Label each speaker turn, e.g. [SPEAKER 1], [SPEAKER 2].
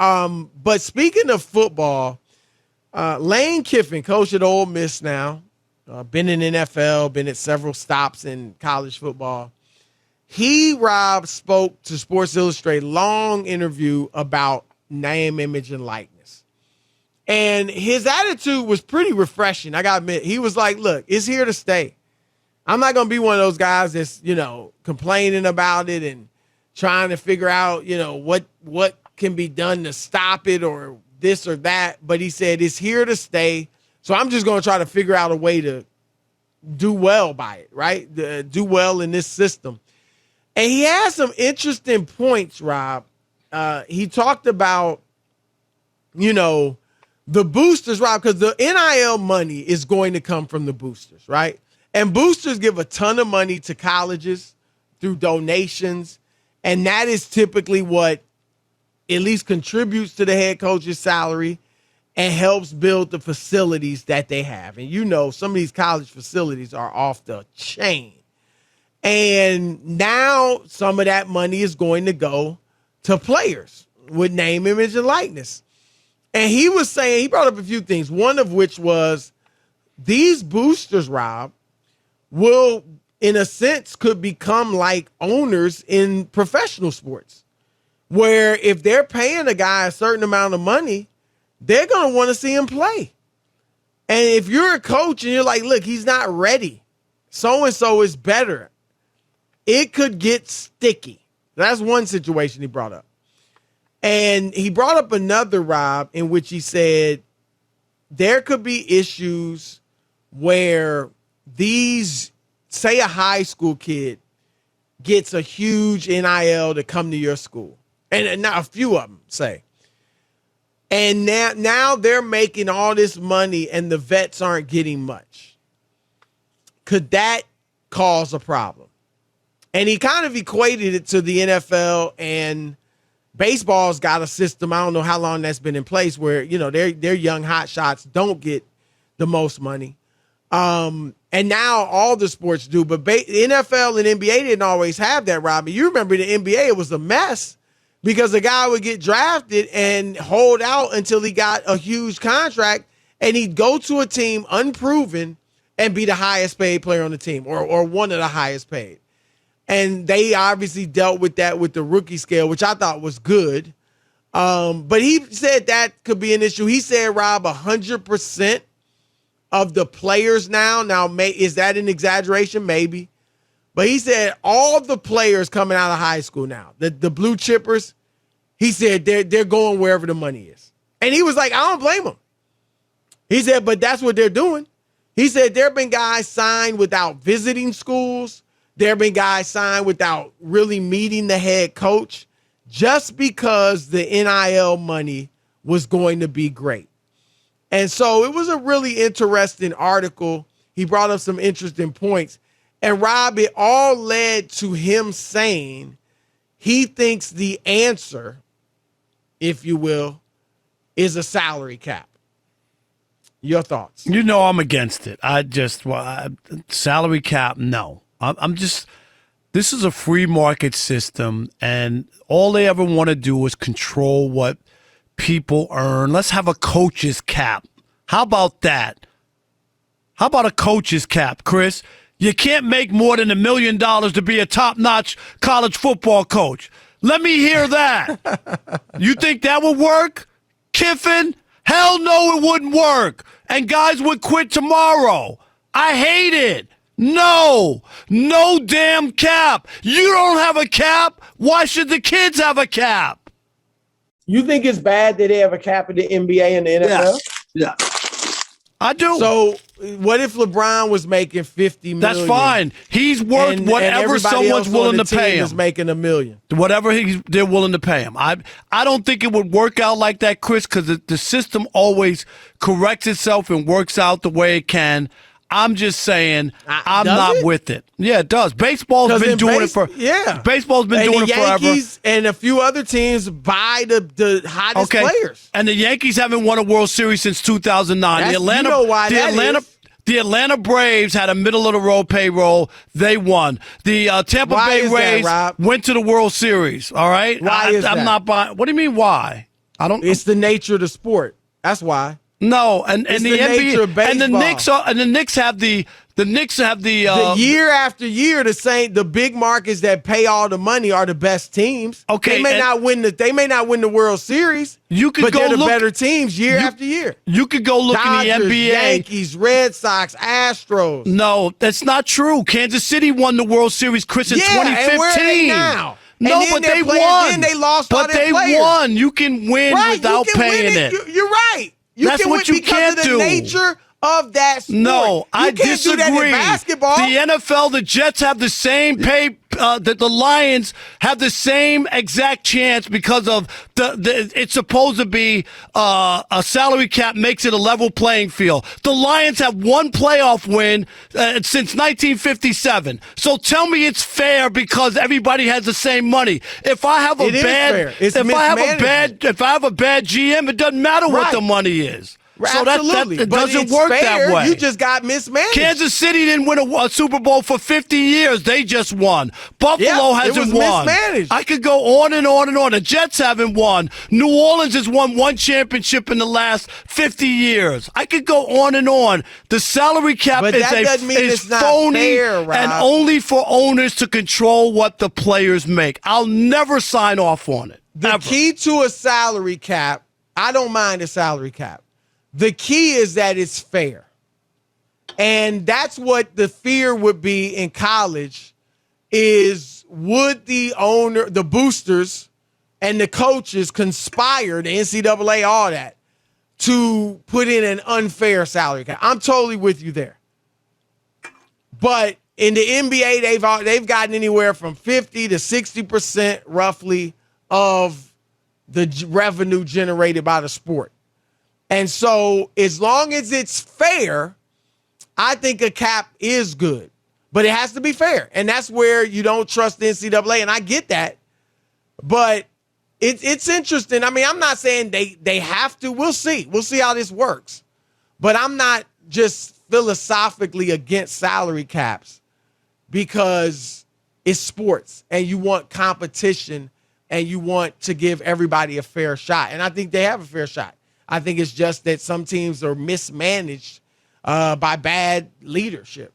[SPEAKER 1] But speaking of football, Lane Kiffin, coach at Ole Miss now, been in NFL, been at several stops in college football. Rob, spoke to Sports Illustrated, long interview about name, image, and likeness. And his attitude was pretty refreshing. I got to admit, he was like, look, it's here to stay. I'm not going to be one of those guys that's, complaining about it and trying to figure out, what can be done to stop it or this or that. But he said, it's here to stay. So I'm just going to try to figure out a way to do well by it, right? Do well in this system. And he has some interesting points, Rob. He talked about, the boosters, Rob, because the NIL money is going to come from the boosters, right? And boosters give a ton of money to colleges through donations. And that is typically what at least contributes to the head coach's salary and helps build the facilities that they have. And some of these college facilities are off the chain. And now some of that money is going to go to players with name, image, and likeness. And he was saying, he brought up a few things, one of which was these boosters, Rob, will, in a sense, could become like owners in professional sports, where if they're paying a guy a certain amount of money, they're going to want to see him play. And if you're a coach and you're like, look, he's not ready, so-and-so is better, it could get sticky. That's one situation he brought up. And he brought up another, Rob, in which he said there could be issues where say a high school kid gets a huge NIL to come to your school. And now a few of them say. And now they're making all this money and the vets aren't getting much. Could that cause a problem? And he kind of equated it to the NFL, and baseball's got a system. I don't know how long that's been in place where, their young hot shots don't get the most money. And now all the sports do, but NFL and NBA didn't always have that, Robbie. You remember the NBA, it was a mess because a guy would get drafted and hold out until he got a huge contract, and he'd go to a team unproven and be the highest paid player on the team or one of the highest paid. And they obviously dealt with that with the rookie scale, which I thought was good. But he said that could be an issue. He said, Rob, 100% of the players now, is that an exaggeration? Maybe. But he said all the players coming out of high school now, the blue chippers, he said they're going wherever the money is. And he was like, I don't blame them. He said, but that's what they're doing. He said there have been guys signed without visiting schools. There have been guys signed without really meeting the head coach just because the NIL money was going to be great. And so it was a really interesting article. He brought up some interesting points. And Rob, it all led to him saying he thinks the answer, if you will, is a salary cap. Your thoughts?
[SPEAKER 2] I'm against it. Salary cap, no. This is a free market system, and all they ever want to do is control what people earn. Let's have a coach's cap. How about that? How about a coach's cap, Chris? You can't make more than $1 million to be a top-notch college football coach. Let me hear that. You think that would work, Kiffin? Hell no, it wouldn't work. And guys would quit tomorrow. I hate it. No damn cap. You don't have a cap. Why should the kids have a cap?
[SPEAKER 1] You think it's bad that they have a cap in the NBA and the NFL?
[SPEAKER 2] Yeah. I do.
[SPEAKER 1] So what if LeBron was making $50 million?
[SPEAKER 2] That's fine. He's worth whatever someone's willing to pay him.
[SPEAKER 1] Is making $1 million.
[SPEAKER 2] Whatever they're willing to pay him. I don't think it would work out like that, Chris, because the system always corrects itself and works out the way it can. I'm just saying I'm not with it. Yeah, it does. Baseball's been doing it for Baseball's been doing it forever.
[SPEAKER 1] Yankees and a few other teams buy the hottest players.
[SPEAKER 2] And the Yankees haven't won a World Series since 2009. The Atlanta Braves had a middle-of-the-road payroll. They won. The Tampa Bay Rays went to the World Series, all right?
[SPEAKER 1] Why is that?
[SPEAKER 2] I'm not buying. What do you mean, why? I don't.
[SPEAKER 1] It's the nature of the sport. That's why.
[SPEAKER 2] No, and the
[SPEAKER 1] nature of
[SPEAKER 2] NBA and the
[SPEAKER 1] baseball.
[SPEAKER 2] Knicks have the
[SPEAKER 1] year after year, the big markets that pay all the money are the best teams.
[SPEAKER 2] Okay,
[SPEAKER 1] they may not win the World Series. But they're the better teams year after year.
[SPEAKER 2] You could go look
[SPEAKER 1] Dodgers,
[SPEAKER 2] in the NBA.
[SPEAKER 1] Yankees, Red Sox, Astros.
[SPEAKER 2] No, that's not true. Kansas City won the World Series, Chris, in 2015.
[SPEAKER 1] And where are they now?
[SPEAKER 2] No, but they won.
[SPEAKER 1] Then they lost all
[SPEAKER 2] but
[SPEAKER 1] their
[SPEAKER 2] they
[SPEAKER 1] players.
[SPEAKER 2] won. You can win without paying it.
[SPEAKER 1] You're right.
[SPEAKER 2] That's what you can't do.
[SPEAKER 1] Because of the nature of that sport.
[SPEAKER 2] No, I
[SPEAKER 1] can't
[SPEAKER 2] disagree.
[SPEAKER 1] do that in basketball.
[SPEAKER 2] The NFL, the Jets have the same pay. The Lions have the same exact chance because of it's supposed to be a salary cap makes it a level playing field. The Lions have one playoff win since 1957. So tell me it's fair because everybody has the same money. If I have
[SPEAKER 1] It is fair. It's
[SPEAKER 2] if I have a bad GM, it doesn't matter what the money is. So
[SPEAKER 1] absolutely.
[SPEAKER 2] It
[SPEAKER 1] But
[SPEAKER 2] doesn't
[SPEAKER 1] it's
[SPEAKER 2] work
[SPEAKER 1] fair.
[SPEAKER 2] that way.
[SPEAKER 1] You just got mismanaged.
[SPEAKER 2] Kansas City didn't win a Super Bowl for 50 years. They just won. Buffalo hasn't won.
[SPEAKER 1] Mismanaged.
[SPEAKER 2] I could go on and on and on. The Jets haven't won. New Orleans has won one championship in the last 50 years. I could go on and on. The salary cap is phony
[SPEAKER 1] fair, Rob.
[SPEAKER 2] and only for owners to control what the players make. I'll never sign off on it.
[SPEAKER 1] The key to a salary cap, I don't mind a salary cap. The key is that it's fair. And that's what the fear would be in college is would the owner, the boosters, and the coaches conspire, the NCAA, all that, to put in an unfair salary cap. I'm totally with you there. But in the NBA, they've gotten anywhere from 50 to 60% roughly of the revenue generated by the sport. And so as long as it's fair, I think a cap is good. But it has to be fair. And that's where you don't trust the NCAA. And I get that. But it's interesting. I mean, I'm not saying they have to. We'll see. We'll see how this works. But I'm not just philosophically against salary caps because it's sports and you want competition and you want to give everybody a fair shot. And I think they have a fair shot. I think it's just that some teams are mismanaged by bad leadership.